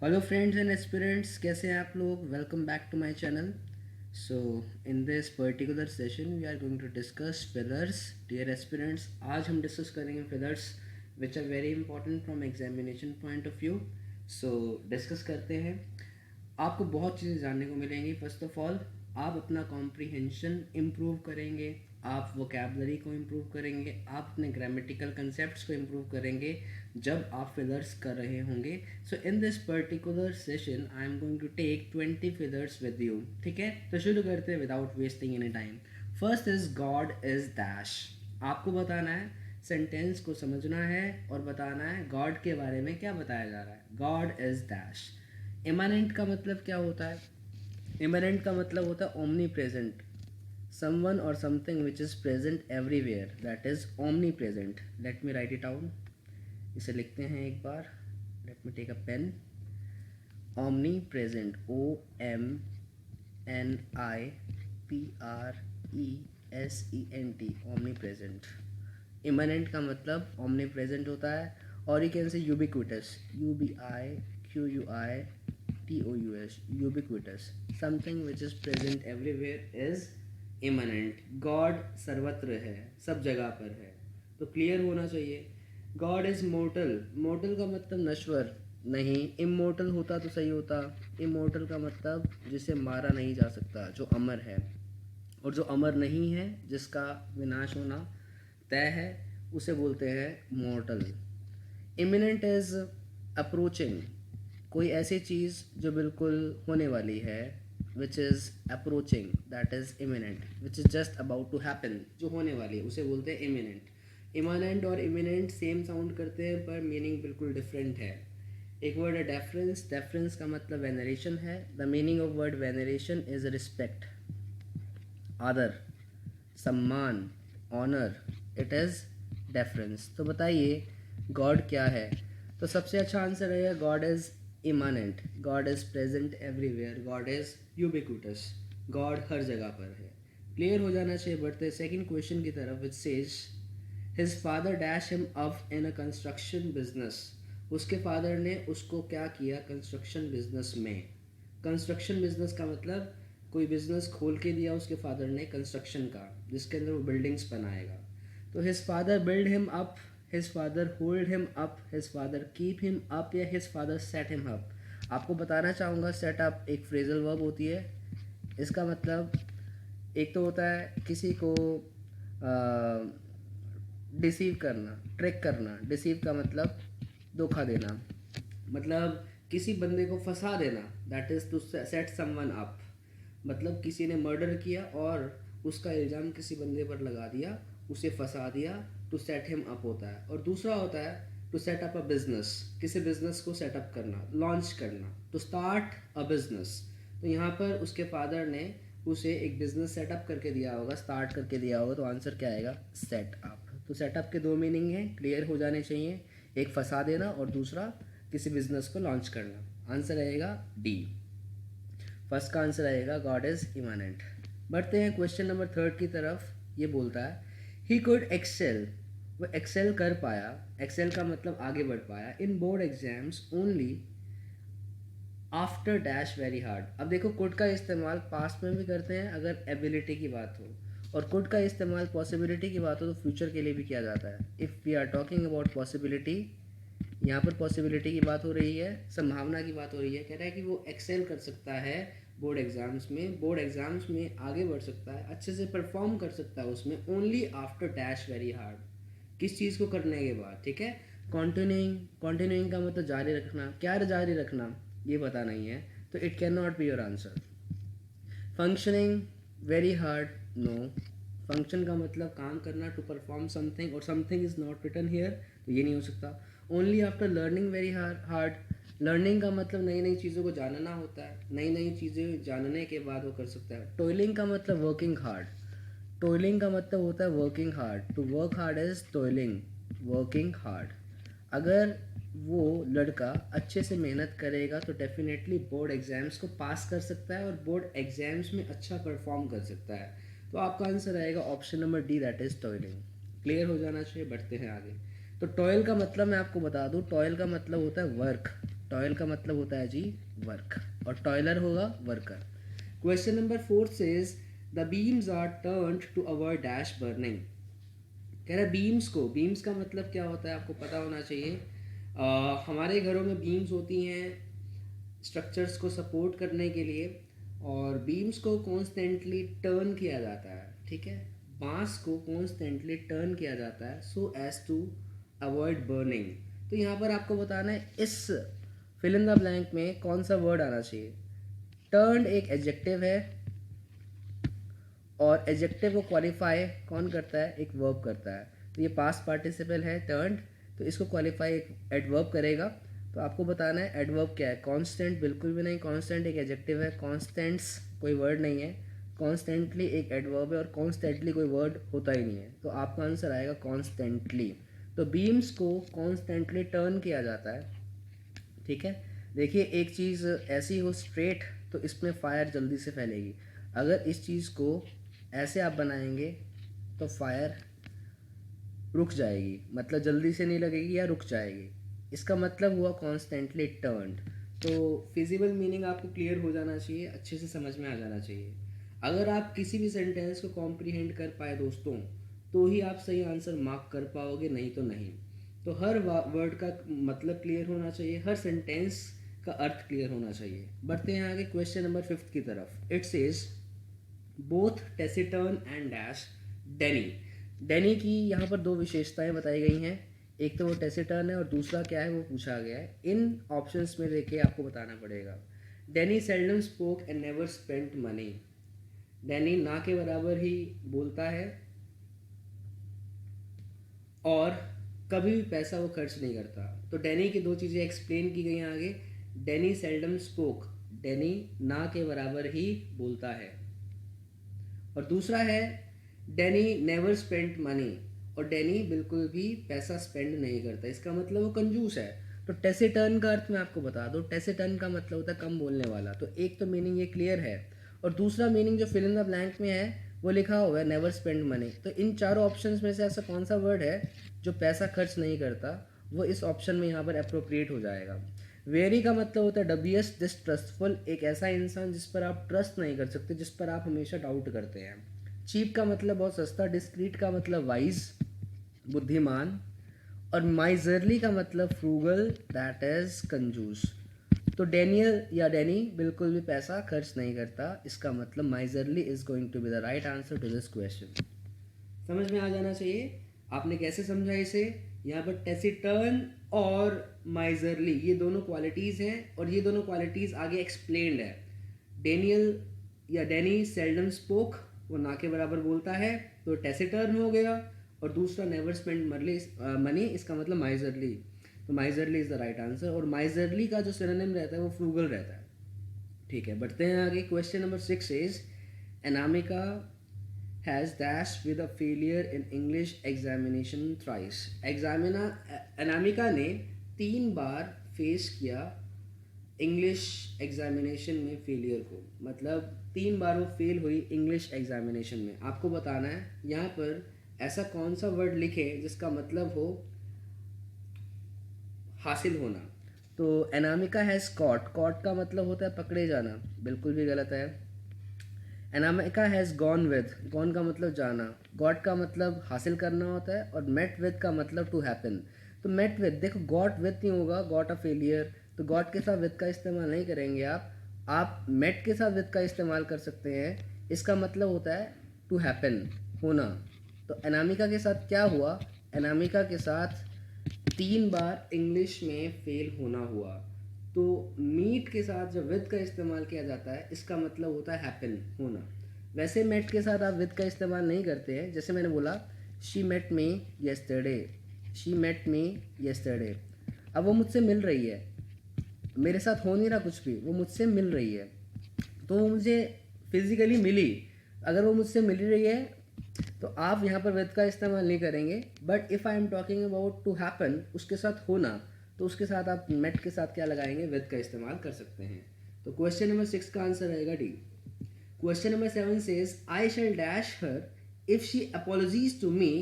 Hello friends and aspirants, कैसे हैं आप लोग। Welcome back to my channel. So in this particular session we are going to discuss fillers. Dear aspirants, आज हम discuss करेंगे fillers which are very important from examination point of view. So discuss करते हैं। आपको बहुत चीज़ें जानने को मिलेंगी। फर्स्ट ऑफ ऑल, आप अपना कॉम्प्रीहेंशन इम्प्रूव करेंगे, आप वोकेबलरी को इम्प्रूव करेंगे, आप अपने ग्रामेटिकल कंसेप्ट्स को इम्प्रूव करेंगे जब आप फिलर्स कर रहे होंगे। So in this particular session I am going to take 20 fillers with you. ठीक है, तो शुरू करते हैं without wasting any time. First is God is dash. आपको बताना है, सेंटेंस को समझना है और बताना है गॉड के बारे में क्या बताया जा रहा है। God is dash. इमानेंट का मतलब क्या होता है? इमानेंट का मतलब होता है omni present, someone or something which is present everywhere, that is omnipresent. Let me write it down. इसे लिखते हैं एक बार। Let me take a pen. Omnipresent, OMNIPRESENT, omnipresent. Immanent का मतलब omnipresent होता है, और you can say ubiquitous, UBIQUITOUS, ubiquitous. Something which is present everywhere is इमनेंट। God सर्वत्र है, सब जगह पर है, तो क्लियर होना चाहिए। God is mortar. मोर्टल का मतलब नश्वर नहीं, इमोर्टल होता तो सही होता। इमोर्टल का मतलब जिसे मारा नहीं जा सकता, जो अमर है। और जो अमर नहीं है, जिसका विनाश होना तय है, उसे बोलते हैं मोर्टल। इमिनेंट इज अप्रोचिंग, कोई ऐसी चीज़ जो बिल्कुल होने वाली है, which is approaching, that is imminent, which is just about to happen, जो होने वाली है उसे बोलते हैं imminent। imminent और imminent सेम साउंड करते हैं पर मीनिंग बिल्कुल डिफरेंट है। एक वर्ड है डेफरेंस। डेफरेंस का मतलब वेनरेशन है। The meaning of word veneration is respect, आदर, सम्मान, ऑनर। It is deference. तो बताइए गॉड क्या है? तो सबसे अच्छा आंसर है God is immanent. God is present everywhere. God is ubiquitous. God हर जगह पर है। क्लियर हो जाना चाहिए। बढ़ते सेकंड क्वेश्चन की तरफ, which says his father dash him up in a construction business. उसके फादर ने उसको क्या किया कंस्ट्रक्शन बिजनेस में। कंस्ट्रक्शन बिजनेस का मतलब कोई बिजनेस खोल के दिया उसके फादर ने कंस्ट्रक्शन का, जिसके अंदर वो बिल्डिंग्स बनाएगा। तो his father build him up, his father hold him up, his father keep him up, या his father set him up. आपको बताना चाहूँगा, सेट अप एक फ्रेजल वर्ब होती है। इसका मतलब एक तो होता है किसी को डिसीव करना, ट्रिक करना। डिसीव का मतलब धोखा देना, मतलब किसी बंदे को फंसा देना। That is to set someone up. मतलब किसी ने मर्डर किया और उसका इल्ज़ाम किसी बंदे पर लगा दिया, उसे फंसा दिया, टू सेट हिम अप होता है। और दूसरा होता है to set up a business, किसी बिजनेस को सेटअप करना, लॉन्च करना, टू स्टार्ट अ बिजनेस। तो यहाँ पर उसके फादर ने उसे एक बिजनेस सेटअप करके दिया होगा, स्टार्ट करके दिया होगा, तो आंसर क्या आएगा? सेटअप। तो सेटअप के दो मीनिंग हैं, क्लियर हो जाने चाहिए। एक फंसा देना और दूसरा किसी बिजनेस को लॉन्च करना। आंसर आएगा डी। फर्स्ट का आंसर आएगा गॉड इज इमानेंट। बढ़ते हैं क्वेश्चन नंबर थर्ड की तरफ। ये बोलता है ही कुड एक्सेल, वो एक्सेल कर पाया। एक्सेल का मतलब आगे बढ़ पाया इन board exams only after dash very hard. अब देखो, कुड का इस्तेमाल पास्ट में भी करते हैं अगर एबिलिटी की बात हो, और कुड का इस्तेमाल पॉसिबिलिटी की बात हो तो फ्यूचर के लिए भी किया जाता है। If we are talking about possibility, यहाँ पर पॉसिबिलिटी की बात हो रही है, संभावना की बात हो रही है। कह रहा है कि वो एक्सेल कर सकता है बोर्ड एग्ज़ाम्स में, बोर्ड एग्ज़ाम्स में आगे बढ़ सकता है, अच्छे से परफॉर्म कर सकता है उसमें, only after dash very hard. किस चीज़ को करने के बाद? ठीक है, कॉन्टिन्यूइंग। कॉन्टिन्यूइंग का मतलब जारी रखना। क्या जारी रखना ये पता नहीं है, तो it can not be your answer. Functioning very hard, no. Function का मतलब काम करना, टू परफॉर्म समथिंग, और something is not written here, तो ये नहीं हो सकता। Only after learning very hard. Learning का मतलब नई नई चीज़ों को जानना होता है, नई नई चीज़ें जानने के बाद वो कर सकता है। टॉयलिंग का मतलब वर्किंग हार्ड। टॉयलिंग का मतलब होता है working hard. To work hard is toiling, working hard. अगर वो लड़का अच्छे से मेहनत करेगा तो डेफिनेटली बोर्ड एग्ज़ाम्स को पास कर सकता है और बोर्ड एग्ज़ाम्स में अच्छा परफॉर्म कर सकता है। तो आपका आंसर आएगा option number D, that is toiling. Clear हो जाना चाहिए। बढ़ते हैं आगे। तो टॉयल का मतलब मैं आपको बता दूं, टॉयल का मतलब होता है वर्क। टॉयल का मतलब होता है जी वर्क, और टॉयलर होगा worker. Question number 4 says the beams are turned to avoid dash burning. कह रहा है बीम्स को, बीम्स का मतलब क्या होता है आपको पता होना चाहिए। हमारे घरों में बीम्स होती हैं स्ट्रक्चर्स को सपोर्ट करने के लिए, और बीम्स को कॉन्स्टेंटली टर्न किया जाता है, ठीक है। बांस को कॉन्स्टेंटली टर्न किया जाता है so as to avoid burning. तो यहाँ पर आपको बताना है इस फिल इन द ब्लैंक में कौन सा वर्ड आना चाहिए। टर्न्ड एक एडजेक्टिव है, और एडजेक्टिव को क्वालिफाई कौन करता है, एक वर्ब करता है। तो ये पास्ट पार्टिसिपल है टर्न्ड, तो इसको क्वालिफाई एक एडवर्ब करेगा। तो आपको बताना है एडवर्ब क्या है। कांस्टेंट बिल्कुल भी नहीं, कांस्टेंट एक एडजेक्टिव है, कांस्टेंट्स कोई वर्ड नहीं है, कॉन्स्टेंटली एक एडवर्ब है, और कॉन्स्टेंटली कोई वर्ड होता ही नहीं है। तो आपका आंसर आएगा कॉन्स्टेंटली। तो बीम्स को कॉन्स्टेंटली टर्न किया जाता है, ठीक है। देखिए एक चीज़ ऐसी हो स्ट्रेट तो इसमें फायर जल्दी से फैलेगी, अगर इस चीज़ को ऐसे आप बनाएंगे तो फायर रुक जाएगी, मतलब जल्दी से नहीं लगेगी या रुक जाएगी। इसका मतलब हुआ कॉन्स्टेंटली टर्न्ड। तो फिजिबल मीनिंग आपको क्लियर हो जाना चाहिए, अच्छे से समझ में आ जाना चाहिए। अगर आप किसी भी सेंटेंस को कॉम्प्रीहेंड कर पाए दोस्तों, तो ही आप सही आंसर मार्क कर पाओगे, नहीं तो नहीं। तो हर वर्ड का मतलब क्लियर होना चाहिए, हर सेंटेंस का अर्थ क्लियर होना चाहिए। बढ़ते हैं आगे क्वेश्चन नंबर 5 की तरफ। It says both taciturn and dash Danny. Danny की यहाँ पर दो विशेषताएं बताई गई हैं, एक तो वो टेसिटर्न है और दूसरा क्या है वो पूछा गया है। इन ऑप्शंस में देखिए आपको बताना पड़ेगा। Danny seldom spoke and never spent money. Danny ना के बराबर ही बोलता है और कभी भी पैसा वो खर्च नहीं करता। तो डेनी की दो चीज़ें एक्सप्लेन की गई हैं आगे। डेनी सेल्डम स्पोक, डेनी ना के बराबर ही बोलता है, और दूसरा है डेनी नेवर स्पेंट मनी, और डेनी बिल्कुल भी पैसा स्पेंड नहीं करता। इसका मतलब वो कंजूस है। तो टेसिटर्न का अर्थ मैं आपको बता दूं, टेसिटर्न का मतलब होता है कम बोलने वाला। तो एक तो मीनिंग ये क्लियर है, और दूसरा मीनिंग जो फिल इन द ब्लैंक में है वो लिखा हुआ है नेवर स्पेंड मनी। तो इन चारों ऑप्शंस में से ऐसा कौन सा वर्ड है जो पैसा खर्च नहीं करता, वो इस ऑप्शन में यहाँ पर अप्रोप्रिएट हो जाएगा। वेरी का मतलब होता है डबियस डिस्ट्रस्टफुल, एक ऐसा इंसान जिस पर आप ट्रस्ट नहीं कर सकते, जिस पर आप हमेशा डाउट करते हैं। चीप का मतलब बहुत सस्ता, डिस्क्रीट का मतलब वाइज बुद्धिमान, और माइजरली का मतलब फ्रूगल दैट इज कंजूस। तो डेनियल या डेनी बिल्कुल भी पैसा खर्च नहीं करता, इसका मतलब miserly is going to be the right answer to this question. समझ में आ जाना चाहिए। आपने कैसे समझा इसे, यहाँ पर टेसिटर्न और माइजरली ये दोनों क्वालिटीज़ हैं, और ये दोनों क्वालिटीज़ आगे एक्सप्लेन्ड है। डेनियल या डेनी सेल्डम स्पोक, वो ना के बराबर बोलता है, तो टेसिटर्न हो गया, और दूसरा नेवर स्पेंड मनी, इसका मतलब माइजरली। तो miserly is the right answer, और माइजरली का जो सिनोनिम रहता है वो फ्रूगल रहता है, ठीक है। बढ़ते हैं आगे। Question number 6 is Anamika has dashed with a failure in English examination thrice. Anamika ने 3 बार फेस किया इंग्लिश एग्जामिनेशन में फेलियर को, मतलब 3 बार वो फेल हुई इंग्लिश एग्जामिनेशन में। आपको बताना है यहाँ पर ऐसा कौन सा वर्ड लिखे जिसका मतलब हो हासिल होना। तो अनामिका हैज़ कॉट, कॉट का मतलब होता है पकड़े जाना, बिल्कुल भी गलत है। Anamika has gone with, gone का मतलब जाना, गॉट का मतलब हासिल करना होता है, और मेट विद का मतलब टू हैपन। तो मेट विद, देखो गॉट विद नहीं होगा, गॉट अ फेलियर, तो गॉट के साथ विद का इस्तेमाल नहीं करेंगे आप मेट के साथ विद का इस्तेमाल कर सकते हैं। इसका मतलब होता है टू हैपन, होना। तो अनामिका के साथ क्या हुआ, अनामिका के साथ 3 बार इंग्लिश में फेल होना हुआ। तो मीट के साथ जब विद का इस्तेमाल किया जाता है, इसका मतलब होता है हैपन, होना। वैसे मेट के साथ आप विद का इस्तेमाल नहीं करते हैं, जैसे मैंने बोला she met me yesterday, she met me yesterday. अब वो मुझसे मिल रही है, मेरे साथ हो नहीं रहा कुछ भी, वो मुझसे मिल रही है, तो वो मुझे फिजिकली मिली। अगर वो मुझसे मिल रही है तो आप यहाँ पर विद का इस्तेमाल नहीं करेंगे। But if I am talking about to happen, उसके साथ होना, तो उसके साथ आप मेट के साथ क्या लगाएंगे, विद का इस्तेमाल कर सकते हैं। तो क्वेश्चन नंबर 6 का आंसर रहेगा D. Question number 7 says I shall dash her if she apologises to me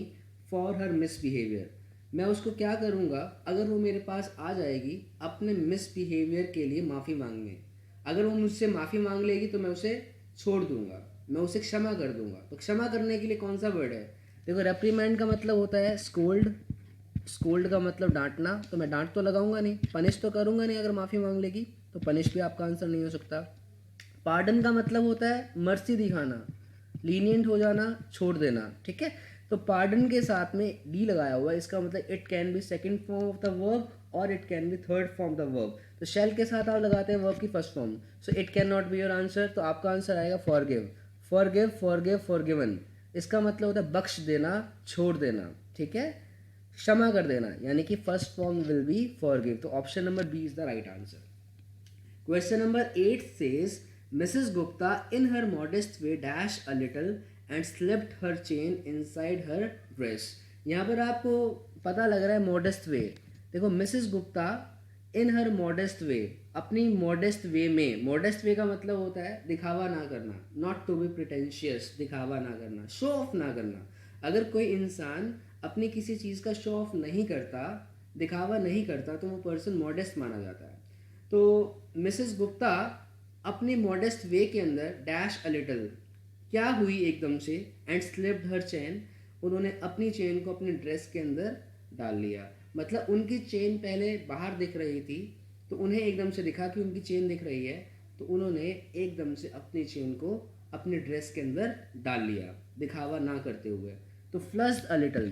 for her misbehaviour. मैं उसको क्या करूँगा, अगर वो मेरे पास आ जाएगी अपने मिसबिहेवियर के लिए माफ़ी मांगने, अगर वो मुझसे माफ़ी मांग लेगी तो मैं उसे छोड़ दूंगा, मैं उसे क्षमा कर दूंगा। तो क्षमा करने के लिए कौन सा वर्ड है? देखो, रेप्रीमेंड का मतलब होता है स्कोल्ड, स्कोल्ड का मतलब डांटना, तो मैं डांट तो लगाऊंगा नहीं, पनिश तो करूंगा नहीं। अगर माफ़ी मांग लेगी तो पनिश भी आपका आंसर नहीं हो सकता। पार्डन का मतलब होता है मर्सी दिखाना, लीनियंट हो जाना, छोड़ देना, ठीक है। तो पार्डन के साथ में डी लगाया हुआ है, इसका मतलब it can be second form of the verb और it can be third form of the verb. तो शेल के साथ आप लगाते हैं वर्ब की first form, so it can not be your answer. तो आपका आंसर आएगा फॉरगिव, फॉरगिव, फॉरगिव, फॉरगिवन। इसका मतलब होता है बख्श देना, छोड़ देना, ठीक है, क्षमा कर देना, यानी कि first form will be forgive. तो option number B is the right answer. Question number 8 says, Mrs. Gupta in her modest way dashed a little and slipped her chain inside her dress. यहाँ पर आपको पता लग रहा है modest way। देखो, Mrs Gupta इन हर modest वे, अपनी मॉडेस्ट वे में, मॉडेस्ट वे का मतलब होता है दिखावा ना करना, नॉट टू बी प्रिटेंशियस, दिखावा ना करना, शो ऑफ ना करना। अगर कोई इंसान अपनी किसी चीज़ का शो ऑफ नहीं करता, दिखावा नहीं करता, तो वो पर्सन मॉडेस्ट माना जाता है। तो मिसेस गुप्ता अपनी मॉडेस्ट वे के अंदर डैश अ लिटल, क्या हुई एकदम से, एंड स्लिप्ड हर चेन, उन्होंने अपनी चेन को अपनी ड्रेस के अंदर डाल लिया। मतलब उनकी चेन पहले बाहर दिख रही थी, तो उन्हें एकदम से दिखा कि उनकी चेन दिख रही है, तो उन्होंने एकदम से अपनी चेन को अपनी ड्रेस के अंदर डाल लिया, दिखावा ना करते हुए। तो फ्लश्ड अ लिटल,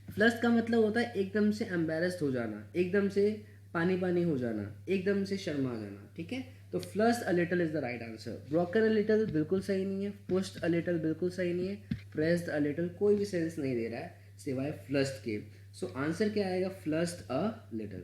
फ्लश्ड का मतलब होता है एकदम से एम्बेरस्ड हो जाना, एकदम से पानी पानी हो जाना, एकदम से शर्मा जाना, ठीक है। तो flushed a little is the right answer. Broken a little बिल्कुल सही नहीं है, पुश्ड अ लिटल बिल्कुल सही नहीं है, प्रेस्ड अ लिटल कोई भी सेंस नहीं दे रहा है सिवाय फ्लश्ड के। सो आंसर क्या आएगा? Flushed a little.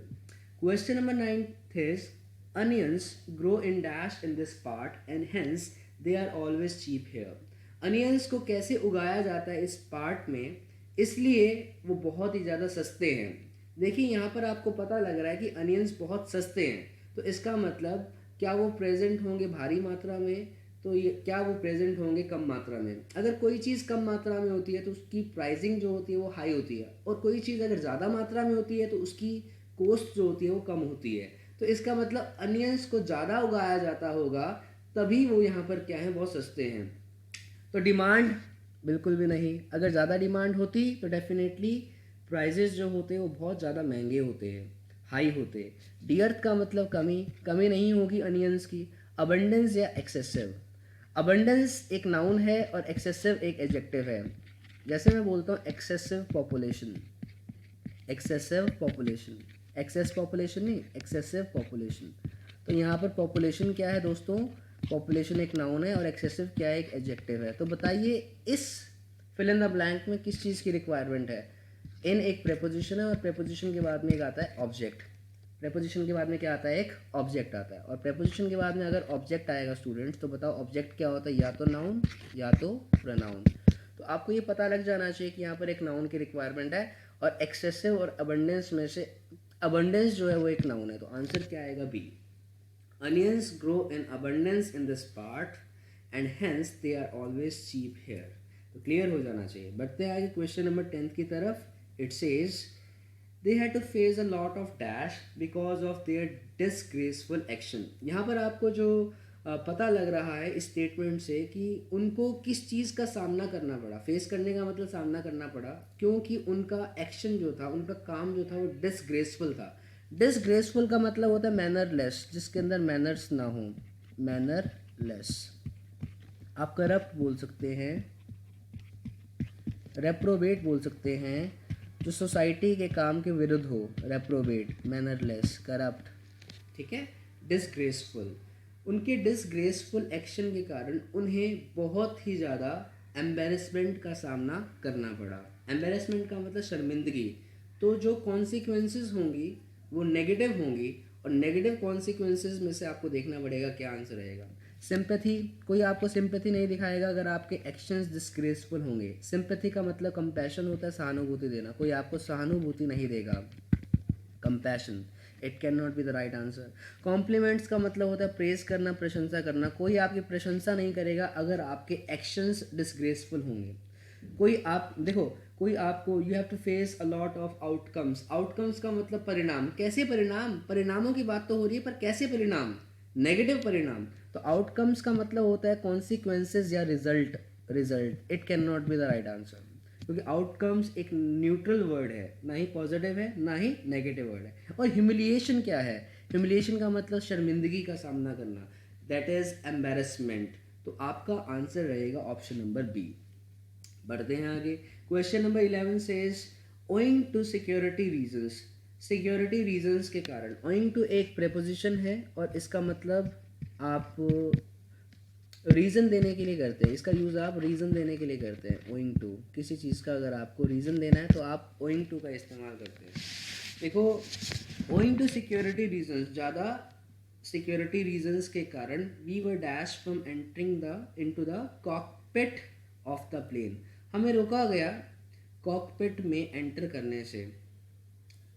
Question number 9 is, onions grow in dash in this part and hence they are always cheap here. Onions को कैसे उगाया जाता है इस पार्ट में, इसलिए वो बहुत ही ज़्यादा सस्ते हैं। देखिए, यहाँ पर आपको पता लग रहा है कि अनियंस बहुत सस्ते हैं, तो इसका मतलब क्या वो प्रेजेंट होंगे भारी मात्रा में, तो ये क्या वो प्रेजेंट होंगे कम मात्रा में। अगर कोई चीज़ कम मात्रा में होती है तो उसकी प्राइसिंग जो होती है वो हाई होती है, और कोई चीज़ अगर ज़्यादा मात्रा में होती है तो उसकी कॉस्ट जो होती है वो कम होती है। तो इसका मतलब अनियंस को ज़्यादा उगाया जाता होगा, तभी वो यहाँ पर क्या है, बहुत सस्ते हैं। तो डिमांड बिल्कुल भी नहीं, अगर ज़्यादा डिमांड होती तो डेफिनेटली प्राइजेस जो होते हैं वो बहुत ज़्यादा महंगे होते हैं, हाई होते हैं। डियर्थ का मतलब कमी, कमी नहीं होगी अनियंस की। अबंडेंस या एक्सेसिव, अबंडेंस एक नाउन है और एक्सेसिव एक एडजेक्टिव है। जैसे मैं बोलता हूँ excessive population, excessive population, excess population नहीं, एक्सेसिव पॉपुलेशन। तो यहाँ पर पॉपुलेशन क्या है दोस्तों? पॉपुलेशन एक नाउन है और एक्सेसिव क्या है? एक एडजेक्टिव है। तो बताइए इस फिल इन द ब्लैंक में किस चीज़ की रिक्वायरमेंट है? इन एक प्रेपोजिशन है और प्रेपोजिशन के बाद में एक आता है ऑब्जेक्ट। प्रेपोजिशन के बाद में क्या आता है? एक ऑब्जेक्ट आता है। और प्रेपोजिशन के बाद में अगर ऑब्जेक्ट आएगा स्टूडेंट्स, तो बताओ ऑब्जेक्ट क्या होता है? या तो नाउन या तो प्रोनाउन। तो आपको ये पता लग जाना चाहिए कि यहाँ पर एक नाउन की रिक्वायरमेंट है, और एक्सेसिव और अबंडेंस में से अबंडेंस जो है वो एक नाउन है। तो आंसर क्या आएगा? B. Onions grow in abundance in this part and hence they are always cheap here. तो क्लियर हो जाना चाहिए। बढ़ते आगे क्वेश्चन नंबर 10 की तरफ। It says they had to face a lot of dash because of their disgraceful action. यहाँ पर आपको जो पता लग रहा है इस स्टेटमेंट से कि उनको किस चीज़ का सामना करना पड़ा। फेस करने का मतलब सामना करना पड़ा, क्योंकि उनका एक्शन जो था, उनका काम जो था वो डिसग्रेसफुल था। डिसग्रेसफुल का मतलब होता है मैनरलेस, जिसके अंदर मैनर्स ना हो, मैनरलेस। आप करप्ट बोल सकते हैं, रेप्रोबेट बोल सकते हैं, जो सोसाइटी के काम के विरुद्ध हो, रेप्रोबेट, मैनरलेस, करप्ट, ठीक है। डिसग्रेसफुल, उनके डिसग्रेसफुल एक्शन के कारण उन्हें बहुत ही ज़्यादा एम्बेरसमेंट का सामना करना पड़ा। एम्बेरसमेंट का मतलब शर्मिंदगी। तो जो कॉन्सिक्वेंसेस होंगी वो नेगेटिव होंगी, और नेगेटिव कॉन्सिक्वेंसेस में से आपको देखना पड़ेगा क्या आंसर रहेगा। सिंपैथी, कोई आपको सिंपैथी नहीं दिखाएगा अगर आपके एक्शंस डिसग्रेसफुल होंगे। सिंपैथी का मतलब कंपैशन होता है, सहानुभूति देना। कोई आपको सहानुभूति नहीं देगा, compassion. It can not be the right answer. Compliments का मतलब होता है प्रेज करना, प्रशंसा करना। कोई आपकी प्रशंसा नहीं करेगा अगर आपके एक्शंस डिसग्रेसफुल होंगे। कोई आप देखो, कोई आपको you have to face a lot of outcomes. Outcomes का मतलब परिणाम। कैसे परिणाम? परिणामों की बात तो हो रही है, पर कैसे परिणाम? नेगेटिव परिणाम। तो आउटकम्स का मतलब होता है कॉन्सिक्वेंसेज या result. Result, it can not be the right answer, क्योंकि आउटकम्स एक न्यूट्रल वर्ड है, ना ही पॉजिटिव है ना ही नेगेटिव वर्ड है। और ह्यूमिलिएशन क्या है? ह्यूमिलिएशन का मतलब शर्मिंदगी का सामना करना, दैट इज एम्बेरसमेंट। तो आपका आंसर रहेगा ऑप्शन नंबर बी। बढ़ते हैं आगे। Question number 11 says owing to security reasons. Security reasons के कारण। ओइंग टू एक प्रेपोजिशन है और इसका मतलब आप रीज़न देने के लिए करते हैं। इसका यूज़ आप रीज़न देने के लिए करते हैं। ओइंग टू किसी चीज़ का अगर आपको रीज़न देना है तो आप ओइंग टू का इस्तेमाल करते हैं। देखो, ओइंग टू सिक्योरिटी रीजंस, ज़्यादा सिक्योरिटी रीजंस के कारण we were dash from entering the into the cockpit of the plane. हमें रोका गया कॉकपिट में एंटर करने से।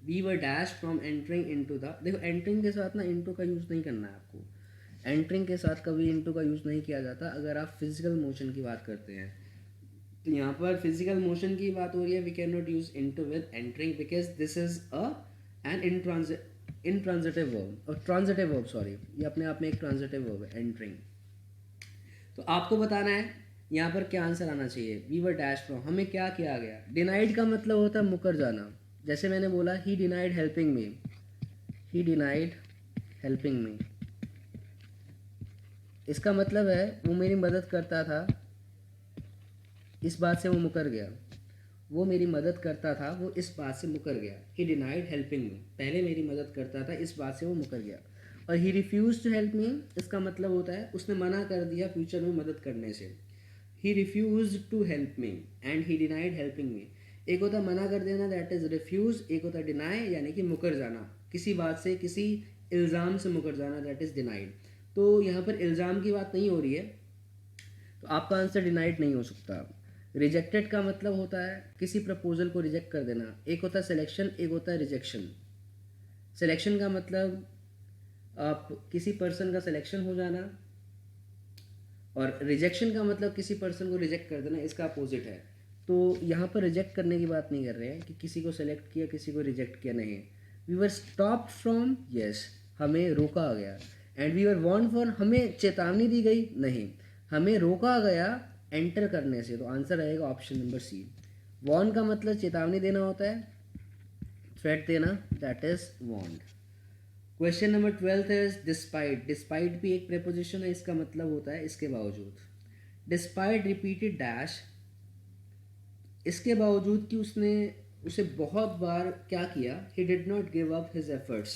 We were dash from entering into the, देखो एंटरिंग के साथ ना इनटू का यूज़ नहीं करना है आपको। एंटरिंग के साथ कभी इनटू का यूज़ नहीं किया जाता अगर आप फिजिकल मोशन की बात करते हैं। तो यहाँ पर फिजिकल मोशन की बात हो रही है, we can not use into with entering because this is an intransitive verb, और ट्रांजिटिव वर्ब, सॉरी, ये अपने आप में एक ट्रांजिटिव वर्ब है एंटरिंग। तो आपको बताना है यहाँ पर क्या आंसर आना चाहिए। वी वर डैश फ्रॉम, हमें क्या किया गया। डिनाइड का मतलब होता है मुकर जाना। जैसे मैंने बोला ही डिनाइड हेल्पिंग मी, ही डिनाइड हेल्पिंग मी, इसका मतलब है वो मेरी मदद करता था, इस बात से वो मुकर गया। वो मेरी मदद करता था, वो इस बात से मुकर गया। ही डिनाइड हेल्पिंग मी, पहले मेरी मदद करता था, इस बात से वो मुकर गया। और he refuse to help me, इसका मतलब होता है उसने मना कर दिया फ्यूचर में मदद करने से। He refuse to help me and he denied helping me. एक होता है मना कर देना, दैट इज रिफ्यूज। एक होता है डिनाई, यानी कि मुकर जाना, किसी बात से, किसी इल्ज़ाम से मुकर जाना, दैट इज डिनाइड। तो यहाँ पर इल्ज़ाम की बात नहीं हो रही है, तो आपका आंसर डिनाइड नहीं हो सकता। रिजेक्टेड का मतलब होता है किसी प्रपोजल को रिजेक्ट कर देना। एक होता है सिलेक्शन, एक होता है रिजेक्शन। सिलेक्शन का मतलब आप किसी पर्सन का सिलेक्शन हो जाना, और रिजेक्शन का मतलब किसी पर्सन को रिजेक्ट कर देना, इसका अपोजिट है। तो यहाँ पर रिजेक्ट करने की बात नहीं कर रहे हैं कि किसी को सेलेक्ट किया, किसी को रिजेक्ट किया, नहीं। We were stop from, yes, हमें रोका गया। And we were warned for, हमें चेतावनी दी गई, नहीं, हमें रोका गया एंटर करने से। तो आंसर रहेगा ऑप्शन नंबर सी। वॉर्न का मतलब चेतावनी देना होता है, थ्रेट देना, that is warn. Question number 12 is despite. Despite भी एक प्रेपोजिशन है, इसका मतलब होता है इसके बावजूद। डिस्पाइट रिपीटेड डैश, इसके बावजूद कि उसने उसे बहुत बार क्या किया, ही did not give up his efforts.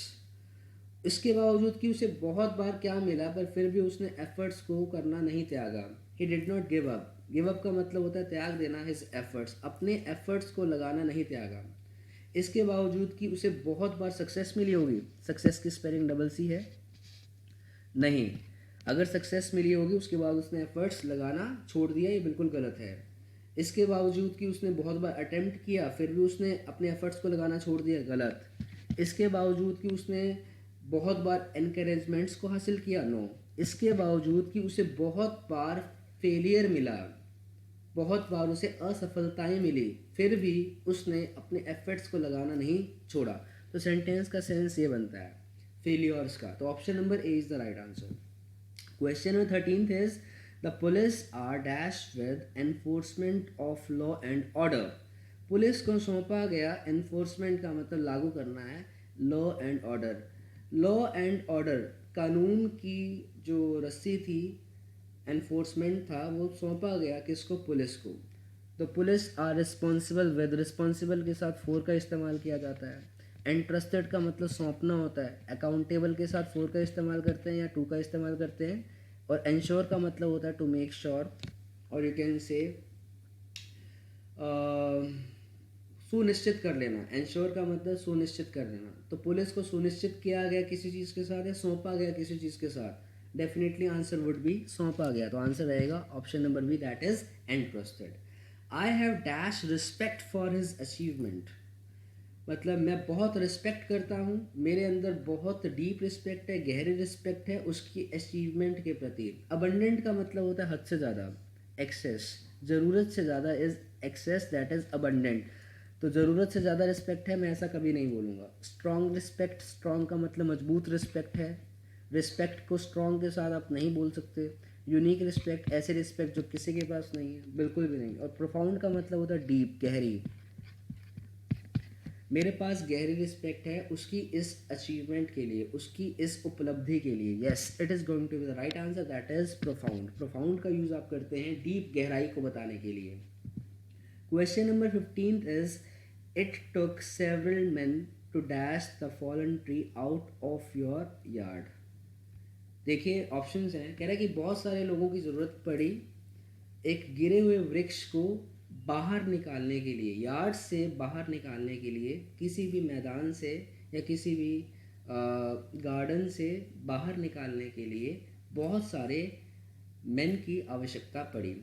इसके बावजूद कि उसे बहुत बार क्या मिला, पर फिर भी उसने एफर्ट्स को करना नहीं त्यागा। He did not give up. Give up का मतलब होता है त्याग देना, हिज एफर्ट्स, अपने एफर्ट्स को लगाना नहीं त्यागा। इसके बावजूद कि उसे बहुत बार सक्सेस मिली होगी, सक्सेस की स्पेलिंग डबल सी है, नहीं, अगर सक्सेस मिली होगी उसके बाद उसने एफर्ट्स लगाना छोड़ दिया, ये बिल्कुल गलत है। इसके बावजूद कि उसने बहुत बार अटेम्प्ट किया, फिर भी उसने अपने एफर्ट्स को लगाना छोड़ दिया, गलत। इसके बावजूद कि उसने बहुत बार एनकरेजमेंट्स को हासिल किया, नो। इसके बावजूद कि उसे बहुत बार फेलियर मिला, बहुत बार उसे असफलताएं मिली, फिर भी उसने अपने एफर्ट्स को लगाना नहीं छोड़ा। तो सेंटेंस का सेंस ये बनता है फेलियर्स का। तो option number A is the right answer. Question number 13 is the police are dash with enforcement of law and order. Police को सौंपा गया, एनफोर्समेंट का मतलब लागू करना है, law and order. Law and order, कानून की जो रस्सी थी, एनफोर्समेंट था, वो सौंपा गया किसको, पुलिस को। तो police are responsible with, responsible के साथ फोर का इस्तेमाल किया जाता है। एंट्रस्टेड का मतलब सौंपना होता है। अकाउंटेबल के साथ फोर का इस्तेमाल करते हैं या टू का इस्तेमाल करते हैं। और एंश्योर का मतलब होता है टू मेक श्योर, और यू कैन से सुनिश्चित कर लेना। एंश्योर का मतलब सुनिश्चित कर लेना। तो पुलिस को सुनिश्चित किया गया किसी चीज़ के साथ या सौंपा गया किसी चीज़ के साथ, डेफिनेटली आंसर वुड बी सौंपा गया। तो आंसर रहेगा option number B, that is entrusted. I have dash respect for his achievement, मतलब मैं बहुत रिस्पेक्ट करता हूँ, मेरे अंदर बहुत डीप रिस्पेक्ट है, गहरी रिस्पेक्ट है उसकी अचीवमेंट के प्रति। अबंडेंट का मतलब होता है हद से ज़्यादा, एक्सेस, ज़रूरत से ज़्यादा is excess that is abundant. तो ज़रूरत से ज़्यादा रिस्पेक्ट है, मैं ऐसा कभी नहीं बोलूँगा। स्ट्रॉन्ग रिस्पेक्ट, स्ट्रॉन्ग का मतलब मजबूत रिस्पेक्ट है। रिस्पेक्ट को स्ट्रॉन्ग के साथ आप नहीं बोल सकते। यूनिक रिस्पेक्ट, ऐसे रिस्पेक्ट जो किसी के पास नहीं है, बिल्कुल भी नहीं। और प्रोफाउंड का मतलब होता है डीप, गहरी। मेरे पास गहरी रिस्पेक्ट है उसकी इस अचीवमेंट के लिए, उसकी इस उपलब्धि के लिए। Yes, it is going to be the right answer, that is profound. Profound का यूज़ आप करते हैं डीप, गहराई को बताने के लिए। Question number 15 is it took several men to dash the fallen tree out of your yard. देखिए ऑप्शंस हैं, कह रहा है कि बहुत सारे लोगों की ज़रूरत पड़ी एक गिरे हुए वृक्ष को बाहर निकालने के लिए, यार्ड से बाहर निकालने के लिए, किसी भी मैदान से या किसी भी गार्डन से बाहर निकालने के लिए बहुत सारे मेन की आवश्यकता पड़ी।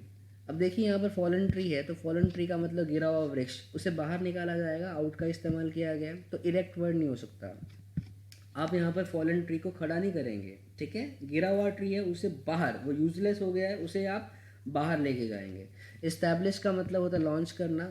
अब देखिए यहाँ पर फॉलन ट्री है, तो फॉलन ट्री का मतलब गिरा हुआ वृक्ष, उसे बाहर निकाला जाएगा, आउट का इस्तेमाल किया गया, तो इरेक्ट वर्ड नहीं हो सकता। आप यहाँ पर फॉलन ट्री को खड़ा नहीं करेंगे, ठीक है। गिरा हुआ ट्री है, उसे बाहर, वो यूजलेस हो गया है, उसे आप बाहर लेके जाएंगे। इस्टेब्लिश का मतलब होता है लॉन्च करना,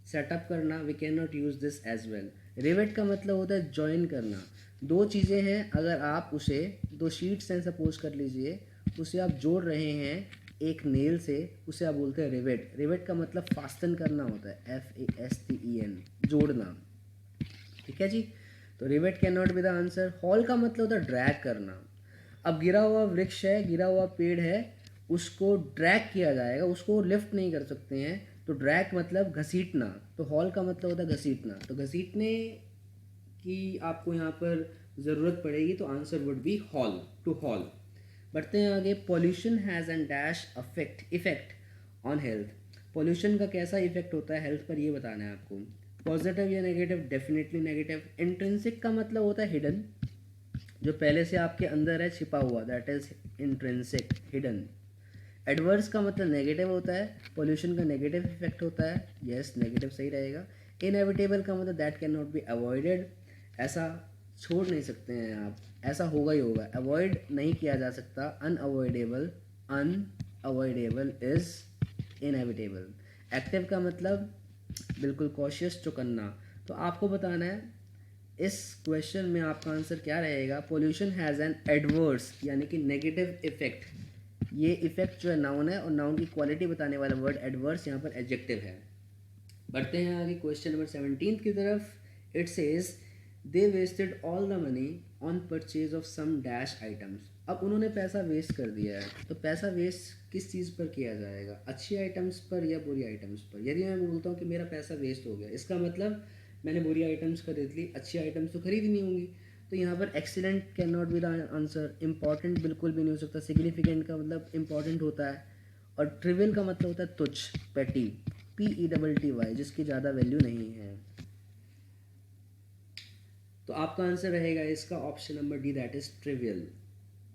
सेटअप करना। We can not use this as well. Rivet का मतलब होता है ज्वाइन करना। दो चीज़ें हैं, अगर आप उसे, दो शीट्स हैं सपोज कर लीजिए, उसे आप जोड़ रहे हैं एक नेल से, उसे आप बोलते हैं रिवेट। रिवेट का मतलब फास्टन करना होता है, FASTEN, जोड़ना, ठीक है जी। तो rivet can not be the answer. Hall का मतलब होता है ड्रैग करना। अब गिरा हुआ वृक्ष है, गिरा हुआ पेड़ है, उसको ड्रैग किया जाएगा, उसको लिफ्ट नहीं कर सकते हैं, तो ड्रैग मतलब घसीटना, तो हॉल का मतलब होता है घसीटना। तो घसीटने की आपको यहाँ पर ज़रूरत पड़ेगी, तो answer would be haul, to haul. बढ़ते हैं आगे। Pollution has an dash effect on health. Pollution का कैसा इफेक्ट होता है हेल्थ पर, ये बताना है आपको। पॉजिटिव या नेगेटिव? Definitely negative. इंट्रिंसिक का मतलब होता है हिडन, जो पहले से आपके अंदर है, छिपा हुआ, that is intrinsic, hidden. Adverse का मतलब नेगेटिव होता है, पॉल्यूशन का नेगेटिव इफेक्ट होता है, यस नेगेटिव सही रहेगा। इनएविटेबल का मतलब that can not be avoided, ऐसा छोड़ नहीं सकते हैं आप, ऐसा होगा ही होगा, अवॉइड नहीं किया जा सकता। Unavoidable, unavoidable is inevitable. Active का मतलब बिल्कुल कॉशियस, चौकन्ना। तो आपको बताना है इस क्वेश्चन में आपका आंसर क्या रहेगा। पॉल्यूशन हैज़ एन एडवर्स यानी कि नेगेटिव इफेक्ट। ये इफेक्ट जो है नाउन है, और नाउन की क्वालिटी बताने वाला वर्ड एडवर्स यहाँ पर एडजेक्टिव है। बढ़ते हैं आगे क्वेश्चन नंबर 17 की तरफ। It says they wasted all the money on purchase of some dash items. अब उन्होंने पैसा वेस्ट कर दिया है, तो पैसा वेस्ट किस चीज़ पर किया जाएगा, अच्छी आइटम्स पर या बुरी आइटम्स पर। यदि मैं बोलता हूँ कि मेरा पैसा वेस्ट हो गया, इसका मतलब मैंने बुरी आइटम्स खरीद ली, अच्छी आइटम्स तो खरीदनी होंगी। तो यहाँ पर excellent can not be the answer. Important बिल्कुल भी नहीं हो सकता। सिग्निफिकेंट का मतलब इंपॉर्टेंट होता है, और ट्रिवियल का मतलब होता है तुच्छ, पेटी, PETTY, जिसकी ज़्यादा वैल्यू नहीं है। तो आपका आंसर रहेगा इसका option number D, that is trivial,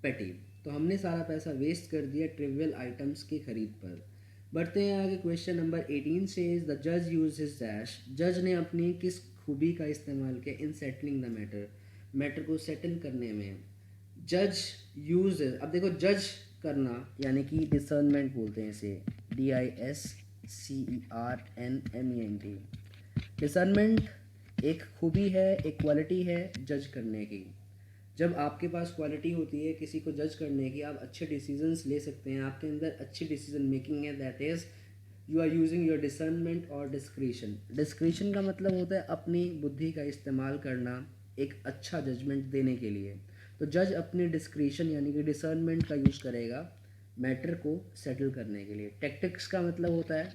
पेटी। तो हमने सारा पैसा वेस्ट कर दिया ट्रिवियल आइटम्स की खरीद पर। बढ़ते हैं आगे। क्वेश्चन नंबर 18 से इज द जज यूज हिज डैश। जज ने अपनी किस खूबी का इस्तेमाल किया इन सेटलिंग द मैटर, मैटर को सेटल करने में। जज यूज, अब देखो जज करना यानी कि डिसर्नमेंट बोलते हैं इसे, DISCERNMENT। डिसर्नमेंट एक खूबी है, एक क्वालिटी है जज करने की। जब आपके पास क्वालिटी होती है किसी को जज करने की, आप अच्छे डिसीजंस ले सकते हैं, आपके अंदर अच्छी डिसीजन मेकिंग है, that is you are using your discernment और डिस्क्रिशन। डिस्क्रिशन का मतलब होता है अपनी बुद्धि का इस्तेमाल करना एक अच्छा जजमेंट देने के लिए। तो जज अपनी डिस्क्रिशन यानी कि डिसर्नमेंट का यूज़ करेगा मैटर को सेटल करने के लिए। टेक्टिक्स का मतलब होता है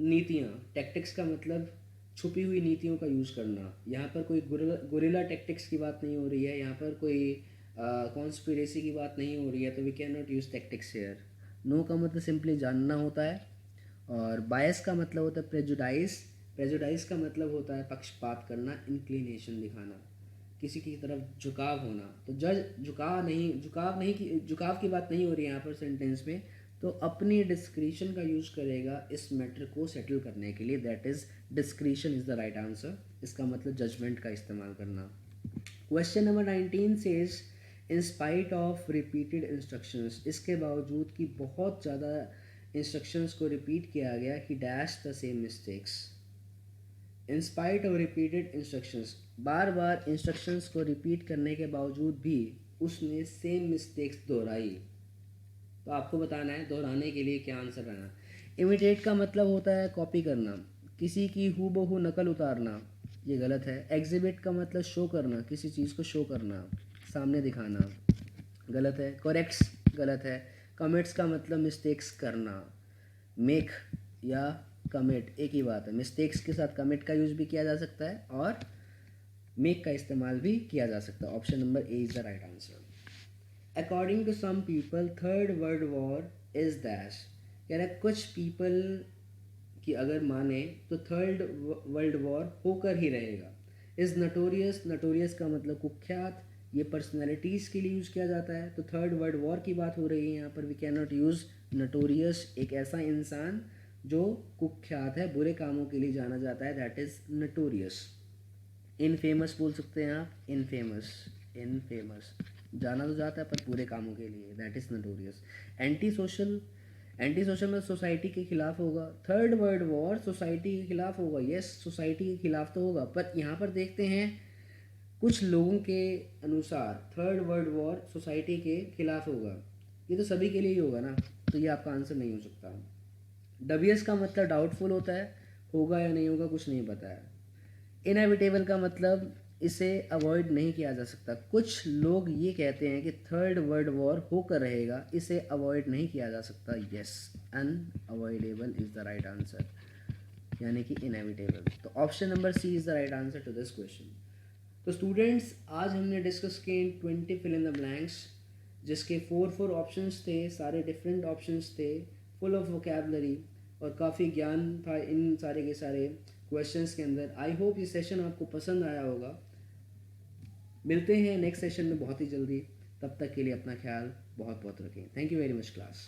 नीतियाँ। टेक्टिक्स का मतलब छुपी हुई नीतियों का यूज़ करना। यहाँ पर कोई गुरिल्ला टेक्टिक्स की बात नहीं हो रही है, यहाँ पर कोई कॉन्स्पिरेसी की बात नहीं हो रही है, तो we can not use tactics here. No का मतलब सिंपली जानना होता है, और बायस का मतलब होता है प्रेजुडाइज। प्रेजुडाइज का मतलब होता है पक्षपात करना, इंक्लिनेशन दिखाना, किसी की तरफ झुकाव होना। तो जज झुकाव की बात नहीं हो रही है यहाँ पर सेंटेंस में, तो अपनी डिस्क्रिशन का यूज़ करेगा इस मैटर को सेटल करने के लिए, that is discretion is the right answer. इसका मतलब जजमेंट का इस्तेमाल करना। Question number 19 says in spite of repeated instructions, इसके बावजूद कि बहुत ज़्यादा इंस्ट्रक्शंस को रिपीट किया गया, ही dash the same mistakes. In spite of repeated instructions, bar bar instructions को रिपीट करने के बावजूद भी उसने सेम मिस्टेक्स दोहराई। तो आपको बताना है दोहराने के लिए क्या आंसर रहना। इमिटेट का मतलब होता है कॉपी करना, किसी की हूबहू नकल उतारना, ये गलत है। एग्जिबिट का मतलब शो करना, किसी चीज़ को शो करना, सामने दिखाना, गलत है। करेक्ट्स गलत है। कमिट्स का मतलब मिस्टेक्स करना। मेक या कमिट एक ही बात है, मिस्टेक्स के साथ कमिट का यूज़ भी किया जा सकता है और मेक का इस्तेमाल भी किया जा सकता है। Option number A is the right answer. According to some people third world war is dash, कह रहा है कुछ पीपल की अगर माने तो थर्ड वर्ल्ड वॉर होकर ही रहेगा। इज़ नटोरियस, नटोरियस का मतलब कुख्यात, ये पर्सनैलिटीज़ के लिए यूज़ किया जाता है। तो थर्ड वर्ल्ड वॉर की बात हो रही है यहाँ पर, we can not use notorious, एक ऐसा इंसान जो कुख्यात है, बुरे कामों के लिए जाना जाता है, दैट इज़ नटोरियस। इनफेमस बोल सकते हैं आप, इनफेमस, इनफेमस जाना तो जाता है पर पूरे कामों के लिए, that is notorious. Anti social, anti social में सोसाइटी के खिलाफ होगा। थर्ड वर्ल्ड वॉर सोसाइटी के खिलाफ होगा, यस सोसाइटी के खिलाफ तो होगा, पर यहाँ पर देखते हैं कुछ लोगों के अनुसार थर्ड वर्ल्ड वॉर सोसाइटी के खिलाफ होगा, ये तो सभी के लिए ही होगा ना, तो ये आपका आंसर नहीं हो सकता। डबियस का मतलब डाउटफुल होता है, होगा या नहीं होगा कुछ नहीं पता है। इनएविटेबल का मतलब इसे अवॉइड नहीं किया जा सकता। कुछ लोग ये कहते हैं कि थर्ड वर्ल्ड वॉर होकर रहेगा, इसे अवॉइड नहीं किया जा सकता। Yes, unavoidable is the right answer, यानी कि इनएविटेबल। तो option number C is the right answer to this question. तो स्टूडेंट्स आज हमने डिस्कस किए 20 फिल इन द ब्लैंक्स, जिसके 4 ऑप्शंस थे, सारे डिफरेंट ऑप्शंस थे, फुल ऑफ वोकैबलरी और काफ़ी ज्ञान था इन सारे के सारे क्वेश्चंस के अंदर। आई होप ये सेशन आपको पसंद आया होगा। मिलते हैं नेक्स्ट सेशन में बहुत ही जल्दी, तब तक के लिए अपना ख्याल बहुत बहुत रखें। Thank you very much class.